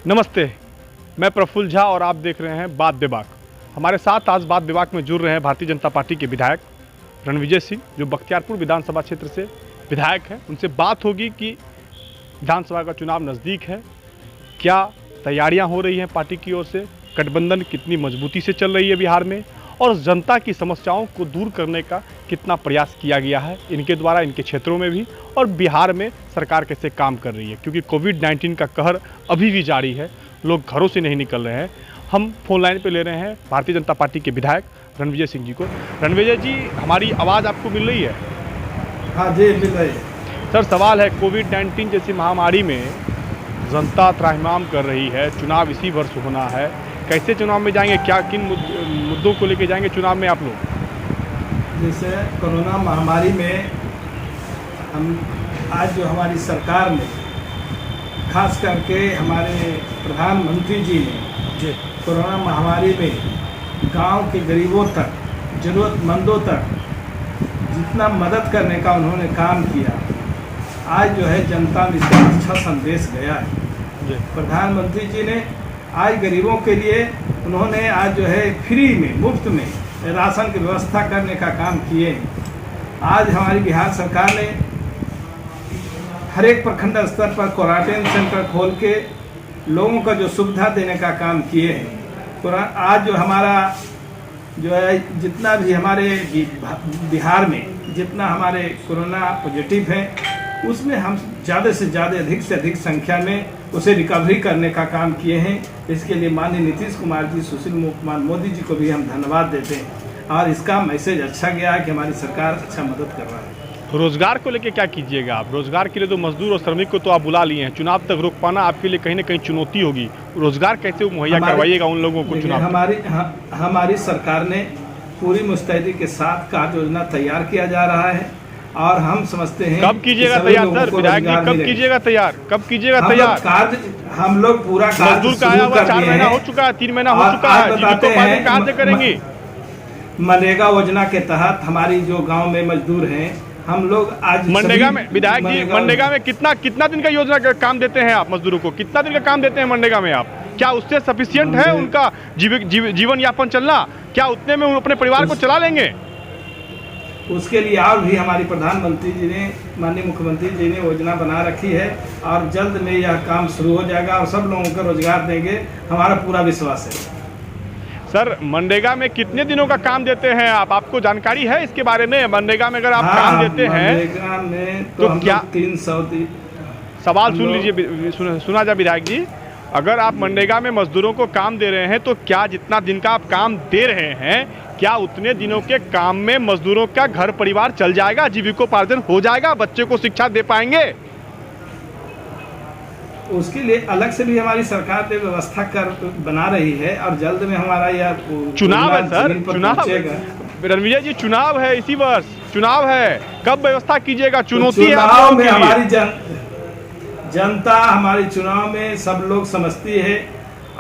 नमस्ते, मैं प्रफुल्ल झा और आप देख रहे हैं बात बेबाक। हमारे साथ आज बात बेबाक में जुड़ रहे हैं भारतीय जनता पार्टी के विधायक रणविजय सिंह, जो बख्तियारपुर विधानसभा क्षेत्र से विधायक हैं। उनसे बात होगी कि विधानसभा का चुनाव नज़दीक है, क्या तैयारियां हो रही हैं पार्टी की ओर से, गठबंधन कितनी मजबूती से चल रही है बिहार में, और जनता की समस्याओं को दूर करने का कितना प्रयास किया गया है इनके द्वारा, इनके क्षेत्रों में भी, और बिहार में सरकार कैसे काम कर रही है। क्योंकि कोविड-19 का कहर अभी भी जारी है, लोग घरों से नहीं निकल रहे हैं। हम फोन लाइन पे ले रहे हैं भारतीय जनता पार्टी के विधायक रणविजय सिंह जी को। रणविजय जी, हमारी आवाज़ आपको मिल रही है? हाँ जी, मिल रही है। सर, सवाल है, कोविड-19 जैसी महामारी में जनता त्राहिमाम कर रही है, चुनाव इसी वर्ष होना है, कैसे चुनाव में जाएंगे, क्या किन मुद्दों को लेके जाएंगे चुनाव में आप लोग? जैसे कोरोना महामारी में हम आज जो हमारी सरकार ने, खास करके हमारे प्रधानमंत्री जी ने कोरोना महामारी में गांव के गरीबों तक, ज़रूरतमंदों तक जितना मदद करने का उन्होंने काम किया, आज जो है जनता में इसका अच्छा संदेश गया है। प्रधानमंत्री जी ने आज गरीबों के लिए उन्होंने आज जो है फ्री में, मुफ्त में राशन की व्यवस्था करने का काम किए। आज हमारी बिहार सरकार ने हर एक प्रखंड स्तर पर क्वारंटाइन सेंटर खोल के लोगों का जो सुविधा देने का काम किए हैं। आज जो हमारा जो है जितना भी हमारे बिहार में जितना हमारे कोरोना पॉजिटिव हैं, उसमें हम ज़्यादा से ज़्यादा, अधिक से अधिक संख्या में उसे रिकवरी करने का काम किए हैं। इसके लिए माननीय नीतीश कुमार जी, सुशील कुमार मोदी जी को भी हम धन्यवाद देते हैं। और इसका मैसेज अच्छा गया है कि हमारी सरकार अच्छा मदद कर रहा है। रोजगार को लेके क्या कीजिएगा आप? रोजगार के लिए तो मजदूर और श्रमिक को तो आप बुला लिए हैं, चुनाव तक रोक पाना आपके लिए कहीं ना कहीं चुनौती होगी। रोजगार कैसे मुहैया करवाइएगा उन लोगों को चुनाव? हमारी सरकार ने पूरी मुस्तैदी के साथ कार्य योजना तैयार किया जा रहा है और हम समझते हैं। कब कीजिएगा तैयार सर? विधायक जी, कब कीजिएगा तैयार? कब कीजिएगा तैयार? हम लोग पूरा मजदूर का आया हुआ 4 महीना हो चुका है, 3 महीना हो चुका है, जीविकोपार्जन कहाँ से करेंगे? मनरेगा योजना के तहत हमारी जो गांव में मजदूर हैं, हम लोग आज मनरेगा में, विधायक जी, मनरेगा में कितना दिन का योजना का काम देते हैं आप मजदूरों को? कितना दिन का काम देते हैं मनरेगा में आप? क्या उससे सफिशिएंट है उनका जीवन यापन चलना? क्या उतने में वो अपने परिवार को चला लेंगे? उसके लिए और भी हमारी प्रधानमंत्री जी ने, माननीय मुख्यमंत्री जी ने योजना बना रखी है और जल्द में यह काम शुरू हो जाएगा और सब लोगों को रोजगार देंगे, हमारा पूरा विश्वास है। सर, मनरेगा में कितने दिनों का काम देते हैं आप? आपको जानकारी है इसके बारे में? मनरेगा में अगर आप काम देते हैं मनरेगा में तो क्या 300 सवाल सुन लीजिए, सुना जा विधायक जी, अगर आप मनरेगा में मजदूरों को काम दे रहे हैं तो क्या जितना दिन का आप काम दे रहे हैं, क्या उतने दिनों के काम में मजदूरों का घर परिवार चल जाएगा, जीविकोपार्जन हो जाएगा, बच्चे को शिक्षा दे पाएंगे? उसके लिए अलग से भी हमारी सरकार ने व्यवस्था बना रही है और जल्द में हमारा यह चुनाव है सर, चुनाव। रणविजय जी, चुनाव है इसी वर्ष, चुनाव है, कब व्यवस्था कीजिएगा? चुनौती है आप लोगों के लिए। हमारी जनता हमारी चुनाव में सब लोग समझती है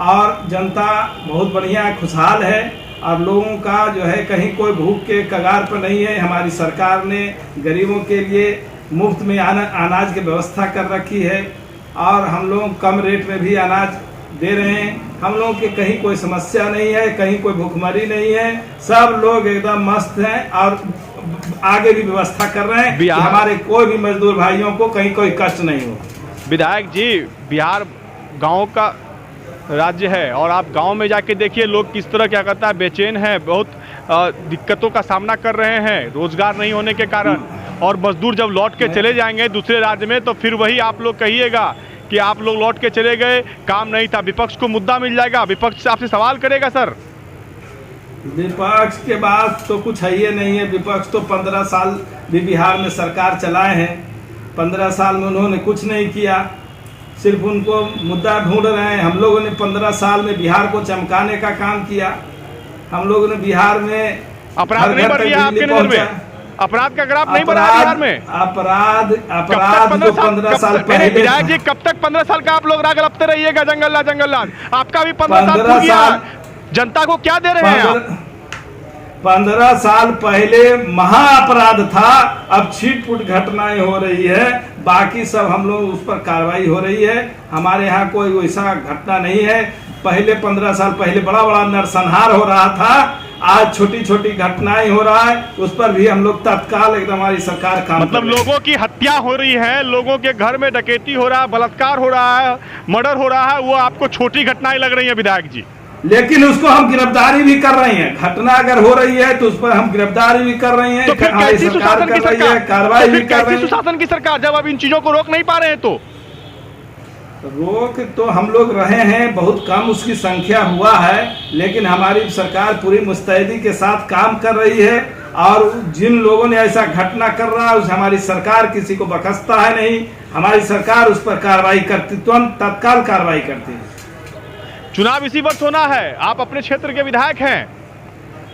और जनता बहुत बढ़िया खुशहाल है और लोगों का जो है कहीं कोई भूख के कगार पर नहीं है। हमारी सरकार ने गरीबों के लिए मुफ्त में अनाज की व्यवस्था कर रखी है और हम लोग कम रेट में भी अनाज दे रहे हैं। हम लोगों के कहीं कोई समस्या नहीं है, कहीं कोई भूखमरी नहीं है, सब लोग एकदम मस्त हैं और आगे भी व्यवस्था कर रहे हैं कि हमारे कोई भी मजदूर भाइयों को कहीं कोई कष्ट नहीं हो। विधायक जी, बिहार गाँव का राज्य है और आप गांव में जाके देखिए लोग किस तरह क्या करता है, बेचैन है, बहुत दिक्कतों का सामना कर रहे हैं रोजगार नहीं होने के कारण। और मजदूर जब लौट के चले जाएंगे दूसरे राज्य में तो फिर वही आप लोग कहिएगा कि आप लोग लौट के चले गए, काम नहीं था। विपक्ष को मुद्दा मिल जाएगा, विपक्ष आपसे सवाल करेगा सर। विपक्ष के बाद तो कुछ है ही नहीं है। विपक्ष तो 15 साल भी बिहार में सरकार चलाए हैं, 15 साल में उन्होंने कुछ नहीं किया, सिर्फ उनको मुद्दा ढूंढ रहे हैं। हम लोगों ने 15 साल में बिहार को चमकाने का काम किया। हम लोगों ने बिहार में अपराध नहीं बढ़ गया आपके नजर में? अपराध का ग्राफ नहीं बढ़ा बिहार में? अपराध जो 15 साल पहले। विधायक जी, कब तक 15 साल का आप लोग राग लपते रहिएगा? जंगल राज आपका भी 15 साल हो गया। जनता को क्या दे रहे हैं आप? 15 साल पहले महा अपराध था, अब छिटपुट घटनाएं हो रही है, बाकी सब हम लोग उस पर कार्रवाई हो रही है। हमारे यहाँ कोई वैसा घटना नहीं है। पहले 15 साल पहले बड़ा बड़ा नरसंहार हो रहा था, आज छोटी छोटी घटनाएं हो रहा है, उस पर भी हम लोग तत्काल एकदम हमारी सरकार काम मतलब लोगों की हत्या हो रही है, लोगों के घर में डकैती हो रहा है, बलात्कार हो रहा है, मर्डर हो रहा है, वो आपको छोटी घटनाएं लग रही है विधायक जी? लेकिन उसको हम गिरफ्तारी भी कर रहे हैं। घटना अगर हो रही है तो उस पर हम गिरफ्तारी भी कर रहे हैं। तो फिर कैसी सुशासन की सरकार, कार्रवाई भी कर रहे हैं। सुशासन की सरकार जब आप इन चीजों को रोक नहीं पा रहे हैं तो रोक तो हम लोग रहे हैं, बहुत कम उसकी संख्या हुआ है, लेकिन हमारी सरकार पूरी मुस्तैदी के साथ काम कर रही है। और जिन लोगों ने ऐसा घटना कर रहा है उस हमारी सरकार किसी को बख्शता है नहीं। हमारी सरकार उस पर कार्रवाई करती, तुरंत तत्काल कार्रवाई करती है। चुनाव इसी वर्ष होना है, आप अपने क्षेत्र के विधायक हैं,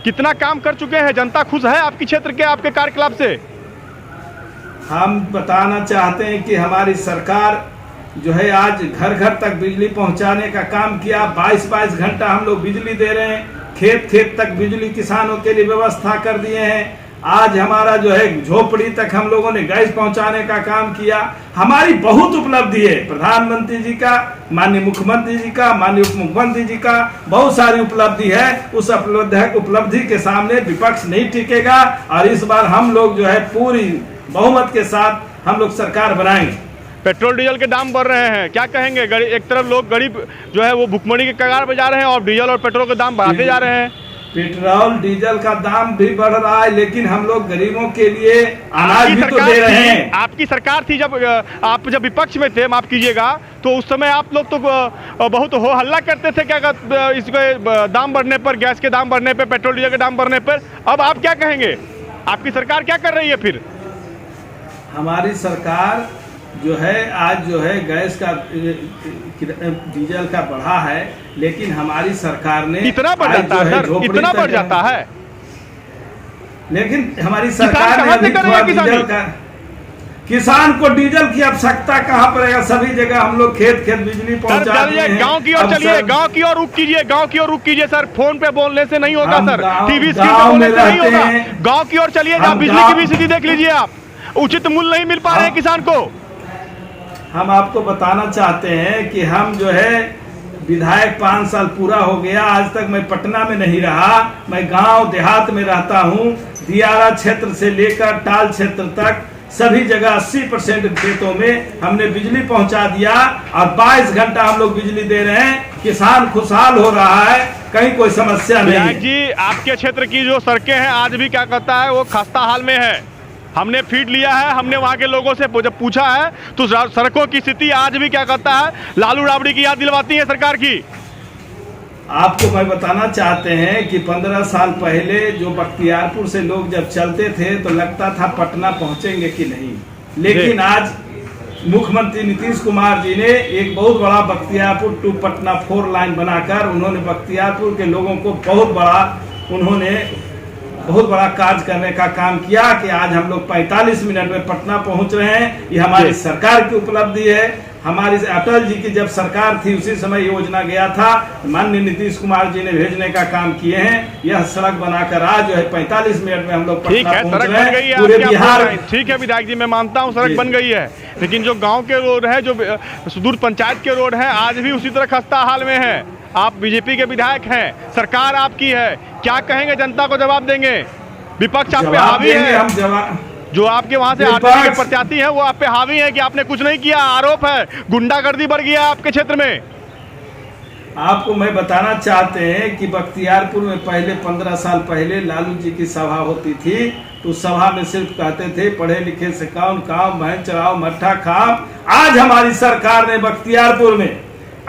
कितना काम कर चुके हैं? जनता खुश है आपके क्षेत्र के, आपके कार्यकलाप से? हम बताना चाहते हैं कि हमारी सरकार जो है आज घर घर तक बिजली पहुंचाने का काम किया। 22-22 घंटा हम लोग बिजली दे रहे हैं, खेत खेत तक बिजली किसानों के लिए व्यवस्था कर दिए हैं। आज हमारा जो है झोपड़ी तक हम लोगों ने गैस पहुंचाने का काम किया। हमारी बहुत उपलब्धि है, प्रधानमंत्री जी का, माननीय मुख्यमंत्री जी का, माननीय उप मुख्यमंत्री जी का बहुत सारी उपलब्धि है। उस उपलब्धि के सामने विपक्ष नहीं टिकेगा और इस बार हम लोग जो है पूरी बहुमत के साथ हम लोग सरकार बनाएंगे। पेट्रोल डीजल के दाम बढ़ रहे हैं, क्या कहेंगे? एक तरफ लोग गरीब जो है वो भुखमरी के कगार पे जा रहे हैं और डीजल और पेट्रोल के दाम बढ़ाते जा रहे हैं। पेट्रोल डीजल का दाम भी बढ़ रहा है, लेकिन हम लोग गरीबों के लिए अनाज भी तो दे रहे हैं। आपकी सरकार थी जब आप विपक्ष में थे, माफ कीजिएगा, तो उस समय आप लोग तो बहुत हो हल्ला करते थे क्या इसके दाम बढ़ने पर, गैस के दाम बढ़ने पर, पेट्रोल डीजल के दाम बढ़ने पर। अब आप क्या कहेंगे? आपकी सरकार क्या कर रही है फिर? हमारी सरकार जो है आज जो है गैस का डीजल का बढ़ा है, लेकिन हमारी सरकार ने इतना बढ़ जाता है सर, इतना बढ़ जाता है, लेकिन हमारी सरकार ने अभी थोड़ा डीजल का, किसान को डीजल की आवश्यकता कहाँ पड़ेगा? सभी जगह हम लोग खेत खेत बिजली पहुंचा दिए हैं। गांव की ओर चलिए, गांव की ओर रुख कीजिए, गांव की ओर रुख कीजिए सर। फोन पे बोलने से नहीं होगा सर, टीवी स्क्रीन पे बोलने से नहीं होगा। गांव की ओर चलिए, बिजली की भी स्थिति देख लीजिए आप, उचित मूल्य नहीं मिल पा रहे हैं किसान को। हम आपको बताना चाहते हैं कि हम जो है विधायक 5 साल पूरा हो गया, आज तक मैं पटना में नहीं रहा, मैं गांव देहात में रहता हूं। दियारा क्षेत्र से लेकर टाल क्षेत्र तक सभी जगह 80% खेतों में हमने बिजली पहुंचा दिया और 22 घंटा हम लोग बिजली दे रहे हैं। किसान खुशहाल हो रहा है, कहीं कोई समस्या नहीं है। जी, आपके क्षेत्र की जो सड़कें हैं आज भी क्या कहता है वो खस्ता हाल में है। हमने फीड लिया है, हमने वहाँ के लोगों से जब पूछा है तो सड़कों की स्थिति आज भी क्या कहता है लालू राबड़ी की याद दिलवाती है सरकार की। आपको मैं बताना चाहते हैं कि 15 साल पहले जो बख्तियारपुर से लोग जब चलते थे तो लगता था पटना पहुंचेंगे कि नहीं, लेकिन आज मुख्यमंत्री नीतीश कुमार जी ने एक बहुत बड़ा बख्तियारपुर टू पटना 4 लाइन बनाकर उन्होंने बख्तियारपुर के लोगों को बहुत बड़ा कार्य करने का काम किया कि आज हम लोग 45 मिनट में पटना पहुंच रहे हैं। ये हमारी सरकार की उपलब्धि है। हमारी अटल जी की जब सरकार थी उसी समय योजना गया था, माननीय नीतीश कुमार जी ने भेजने का काम किए हैं। यह सड़क बनाकर आज जो है 45 मिनट में हम लोग पटना पहुंच रहे हैं। पूरे बिहार ठीक है विधायक जी, मैं मानता हूँ सड़क बन गई है, लेकिन जो गाँव के रोड है, जो सुदूर पंचायत के रोड है, आज भी उसी तरह खस्ता हाल में है। आप बीजेपी के विधायक हैं, सरकार आपकी है, क्या कहेंगे? जनता को जवाब देंगे? विपक्ष आप पे हावी है, हम जवाब जो आपके वहां से आरजेडी के प्रत्याशी हैं वो आप पे हावी है कि आपने कुछ नहीं किया, आरोप है गुंडागर्दी बढ़ गया आपके क्षेत्र में। आपको मैं बताना चाहते हैं कि बख्तियारपुर में पहले 15 साल पहले लालू जी की सभा होती थी तो सभा में सिर्फ कहते थे पढ़े लिखे से कौन काम, भैंस चराओ मट्ठा खाओ। आज हमारी सरकार ने बख्तियारपुर में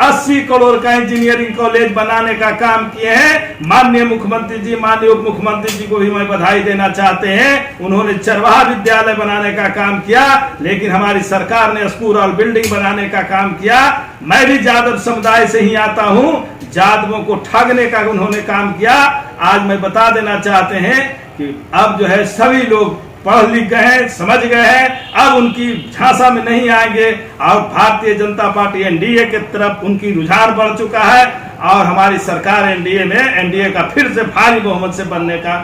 80 करोड़ का इंजीनियरिंग कॉलेज बनाने का काम किए हैं। माननीय मुख्यमंत्री जी, माननीय उप मुख्यमंत्री जी को भी मैं बधाई देना चाहते हैं। उन्होंने चरवाहा विद्यालय बनाने का काम किया, लेकिन हमारी सरकार ने स्कूल और बिल्डिंग बनाने का काम किया। मैं भी यादव समुदाय से ही आता हूं, यादवों को ठगने का उन्होंने काम किया। आज मैं बता देना चाहते हैं कि अब जो है सभी लोग पढ़ लिख गए हैं, समझ गए हैं, अब उनकी झांसा में नहीं आएंगे और भारतीय जनता पार्टी एनडीए की तरफ उनकी रुझान बढ़ चुका है और हमारी सरकार एनडीए का फिर से भारी बहुमत से बनने जा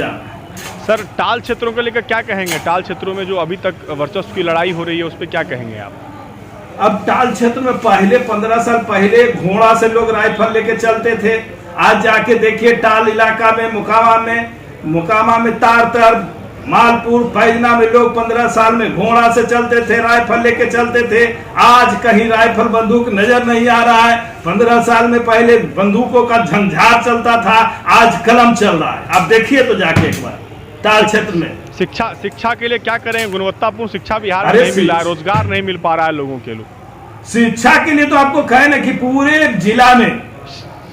रहा है। सर, टाल क्षेत्रों को लेकर क्या कहेंगे? टाल क्षेत्रों में जो अभी तक वर्चस्व की लड़ाई हो रही है उस पर क्या कहेंगे आप? अब टाल क्षेत्र में पहले 15 साल पहले घोड़ा से लोग राइफल लेके चलते थे। आज जाके देखिए टाल इलाका में मुकामा में तार मालपुर फैजना में लोग 15 साल में घोड़ा से चलते थे, राइफल लेके चलते थे। आज कहीं राइफल बंदूक नजर नहीं आ रहा है। 15 साल में पहले बंदूकों का झंझार चलता था, आज कलम चल रहा है। आप देखिए तो जाके एक बार टाल क्षेत्र में। शिक्षा के लिए क्या करें? गुणवत्तापूर्ण शिक्षा बिहार में नहीं मिल रहा है, रोजगार नहीं मिल पा रहा है लोगों के लिए। शिक्षा के लिए तो आपको कहे ना कि पूरे जिला में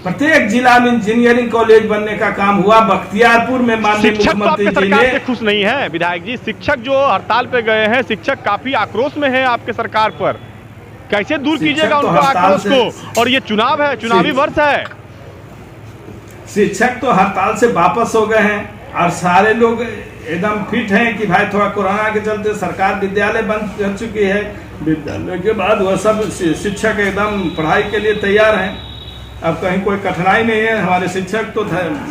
प्रत्येक जिला में इंजीनियरिंग कॉलेज बनने का काम हुआ। बख्तियारपुर में माननीय मुख्यमंत्री जी ने खुश नहीं है विधायक जी। शिक्षक जो हड़ताल पे गए हैं, शिक्षक काफी आक्रोश में है आपके सरकार पर। कैसे दूर कीजिएगा उनको आक्रोश को? और ये चुनाव है, चुनावी वर्ष है। शिक्षक तो हड़ताल से वापस हो गए हैं और सारे लोग एकदम फिट हैं कि भाई थोड़ा कोरोना के चलते सरकार विद्यालय बंद कर चुकी है। विद्यालय के बाद वह सब शिक्षक एकदम पढ़ाई के लिए तैयार हैं। अब कहीं कोई कठिनाई नहीं है। हमारे शिक्षक तो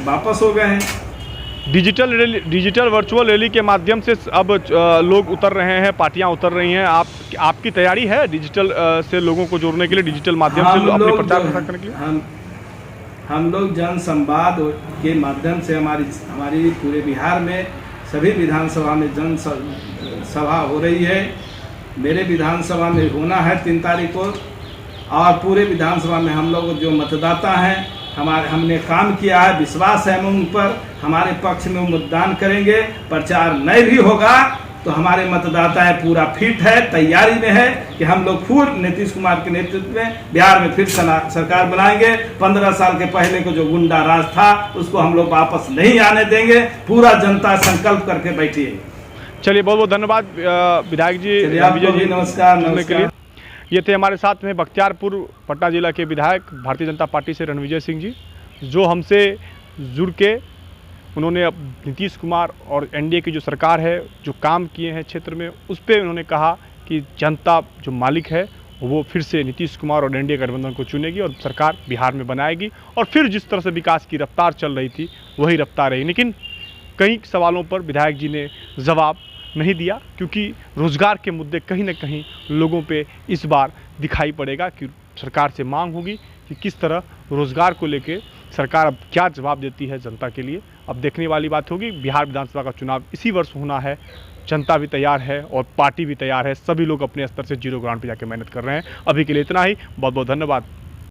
वापस हो गए हैं। डिजिटल वर्चुअल रैली के माध्यम से अब लोग उतर रहे हैं, पार्टियां उतर रही हैं। आपकी तैयारी है डिजिटल से लोगों को जोड़ने के लिए, डिजिटल माध्यम से अपने प्रचार करने के लिए? हम लोग जन संवाद के माध्यम से हमारी पूरे बिहार में सभी विधानसभा में जन सभा हो रही है। मेरे विधानसभा में होना है 3 तारीख को और पूरे विधानसभा में हम लोग जो मतदाता हैं हमने काम किया है, विश्वास है हम उन पर, हमारे पक्ष में मतदान करेंगे। प्रचार नहीं भी होगा तो हमारे मतदाता पूरा फिट है, तैयारी में है कि हम लोग फिर नीतीश कुमार के नेतृत्व में बिहार में फिर सरकार बनाएंगे। 15 साल के पहले को जो गुंडा राज था उसको हम लोग वापस नहीं आने देंगे। पूरा जनता संकल्प करके बैठी है। चलिए, बहुत बहुत धन्यवाद विधायक जी। नमस्कार। ये थे हमारे साथ में बख्तियारपुर पटना जिला के विधायक भारतीय जनता पार्टी से रणविजय सिंह जी, जो हमसे जुड़ के उन्होंने अब नीतीश कुमार और एनडीए की जो सरकार है जो काम किए हैं क्षेत्र में उस पर उन्होंने कहा कि जनता जो मालिक है वो फिर से नीतीश कुमार और एनडीए गठबंधन को चुनेगी और सरकार बिहार में बनाएगी और फिर जिस तरह से विकास की रफ्तार चल रही थी वही रफ्तार रही। लेकिन कई सवालों पर विधायक जी ने जवाब नहीं दिया, क्योंकि रोज़गार के मुद्दे कहीं ना कहीं लोगों पे इस बार दिखाई पड़ेगा कि सरकार से मांग होगी कि किस तरह रोज़गार को लेके सरकार अब क्या जवाब देती है जनता के लिए। अब देखने वाली बात होगी। बिहार विधानसभा का चुनाव इसी वर्ष होना है, जनता भी तैयार है और पार्टी भी तैयार है। सभी लोग अपने स्तर से जीरो ग्राउंड पे जाके मेहनत कर रहे हैं। अभी के लिए इतना ही, बहुत बहुत धन्यवाद।